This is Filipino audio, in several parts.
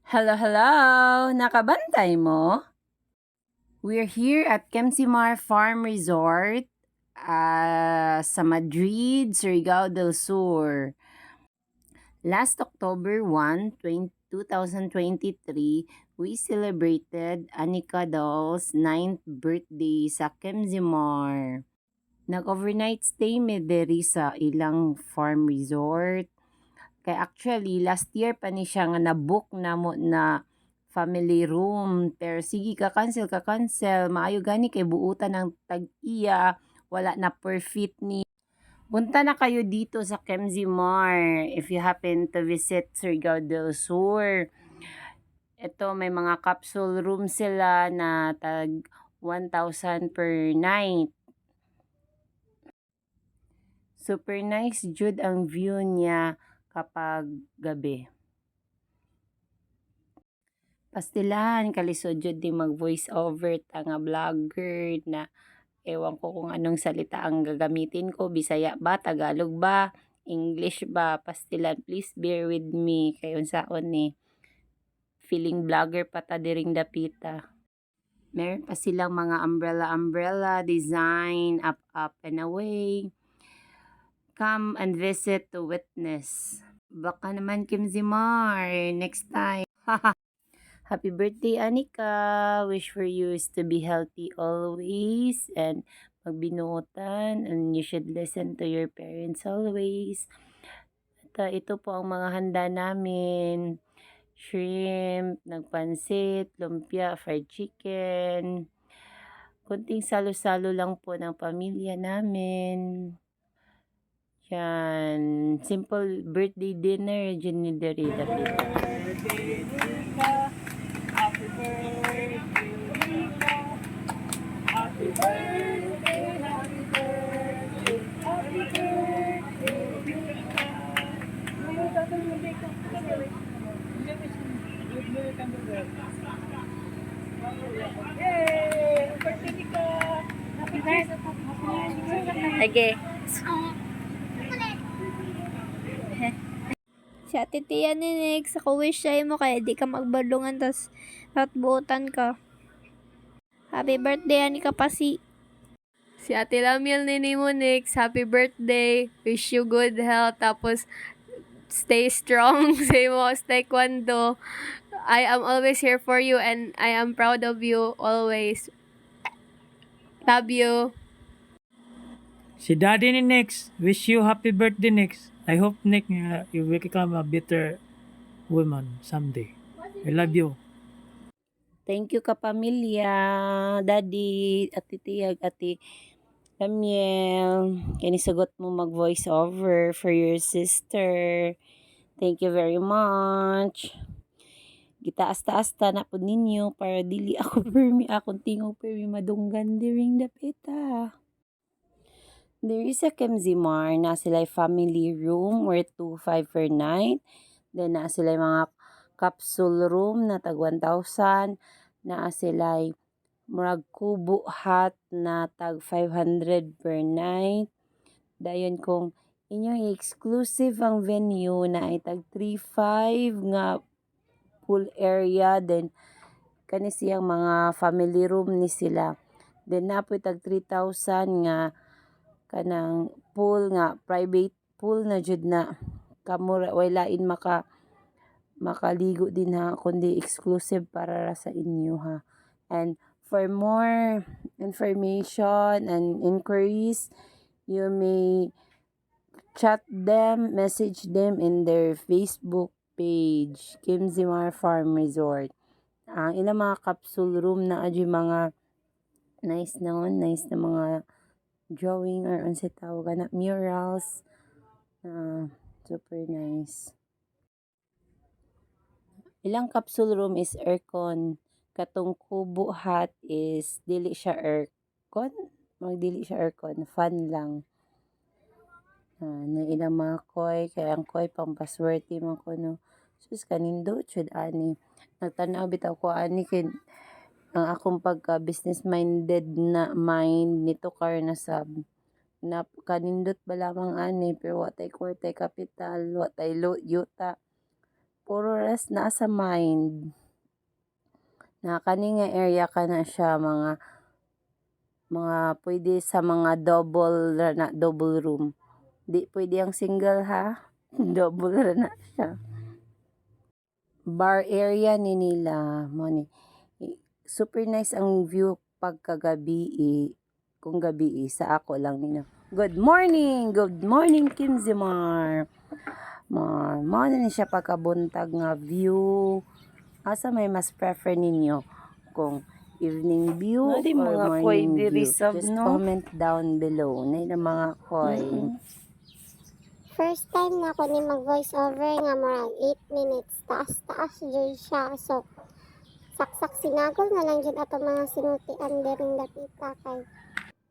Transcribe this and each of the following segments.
Hello, hello! Nakabantay mo? We're here at Kemsimar Farm Resort sa Madrid, Surigao del Sur. Last October 1, 2023, we celebrated Anika Doll's 9th birthday sa Kemsimar. Nag-overnight stay mi diri sa ilang farm resort. Kay actually, last year pa ni siya nga na-book na mo na family room. Pero sige, ka-cancel. Maayo gani kay buutan ng tag-iya. Wala na per fit ni. Punta na kayo dito sa Kemzimar if you happen to visit Surigao del Sur. Ito, may mga capsule room sila na tag 1,000 per night. Super nice jud ang view niya kapag gabi. Pastilan, kalisod jud di mag voice over ta nga vlogger na ewan ko kung anong salita ang gagamitin ko, Bisaya ba, Tagalog ba, English ba, pastilan, please bear with me kay unsaon ni feeling vlogger pa ta diring dapita. Meron pa silang mga umbrella design up and away. Come and visit to witness. Baka naman Kim Zimar next time. Happy birthday, Anika. Wish for you is to be healthy always and magbinutan, and you should listen to your parents always. At ito po ang mga handa namin. Shrimp, nagpansit, lumpia, fried chicken. Kunting salo-salo lang po ng pamilya namin. Yan. Simple birthday dinner. Jinideri David. Happy birthday, happy birthday, happy birthday, happy birthday. Yay! Birthday ka! Happy birthday! Okay. Si Ate Tia ni Nick, sa wish siya mo kaya di ka magbalungan tas buutan ka. Happy birthday, ani ka pa si Ate Lamiel ni mo, Nix. Happy birthday. Wish you good health. Tapos, stay strong. Say mo, taekwondo. I am always here for you and I am proud of you always. Love you. Si Daddy ni Nex, wish you happy birthday Nex. I hope Nick you will become a better woman someday. I love you. Thank you kapamilya, Daddy, Ate Tiyag, Ate Damiel. Kinisugot mo mag-voice over for your sister. Thank you very much. Gitaas-taas ta na po ninyo para dili ako permi akong tingog permi madunggan during the pita. There is a Kemzimar na sila family room worth 2,500 per night. Then na sila mga capsule room na tag 1,000. Na sila murag kubo hut na tag 500 per night. Dayon kung inyong exclusive ang venue na ay tag 3,500 nga pool area. Then kani siyang mga family room ni sila. Then napoy tag 3,000 nga kanang pool nga private pool na jud na kamura way lain makaligo din ha kundi exclusive para sa inyo ha. And for more information and inquiries, you may chat them, message them in their Facebook page, Kemzimar Farm Resort. Ang ilang mga capsule room na adyo mga nice na mga drawing or unsa tawag na murals. Super nice. Ilang capsule room is aircon. Katong kubo hut is dili siya aircon. Dili siya aircon, fan lang. Na ilang mga koy, kaya ang koy pang paswerte man ko no. Sus kanindo chud ani. Nagtanaw bitaw ko ani kay ang akong pagka business minded na mind nito kar na sab na kanindot ba lamang ani pero watay kwartay kapital, watay yuta. puro ras naa sa mind. Na kani nga area ka na siya mga pwede sa mga double room. Di pwede ang single ha. Double ra na siya. Bar area ni nila mo ni. Super nice ang view pagkagabi kung gabi sa ako lang nino. Good morning Kim Zimar. Mo na ni siya pagkabuntag nga view. Asa may mas prefer ninyo kung evening view or Di morning mga view? koy diri sab, Just no? comment down below. Na mga koy. First time na ako ni mag-voice over nga marang 8 minutes. Taas-taas dyan siya. So, saksak sinagol na lang dyan ato mga sinultian diring dapita kay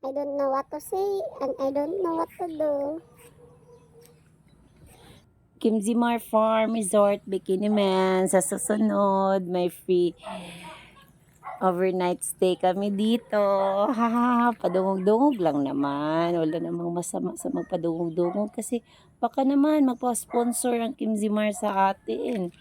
I don't know what to say and I don't know what to do. Kim Zimar Farm Resort Bikini Man. Sa susunod, may free overnight stay kami dito. Ha, padungog-dungog lang naman. Wala namang masama sa magpadungog-dungog kasi baka naman magpa-sponsor ang Kim Zimar sa atin.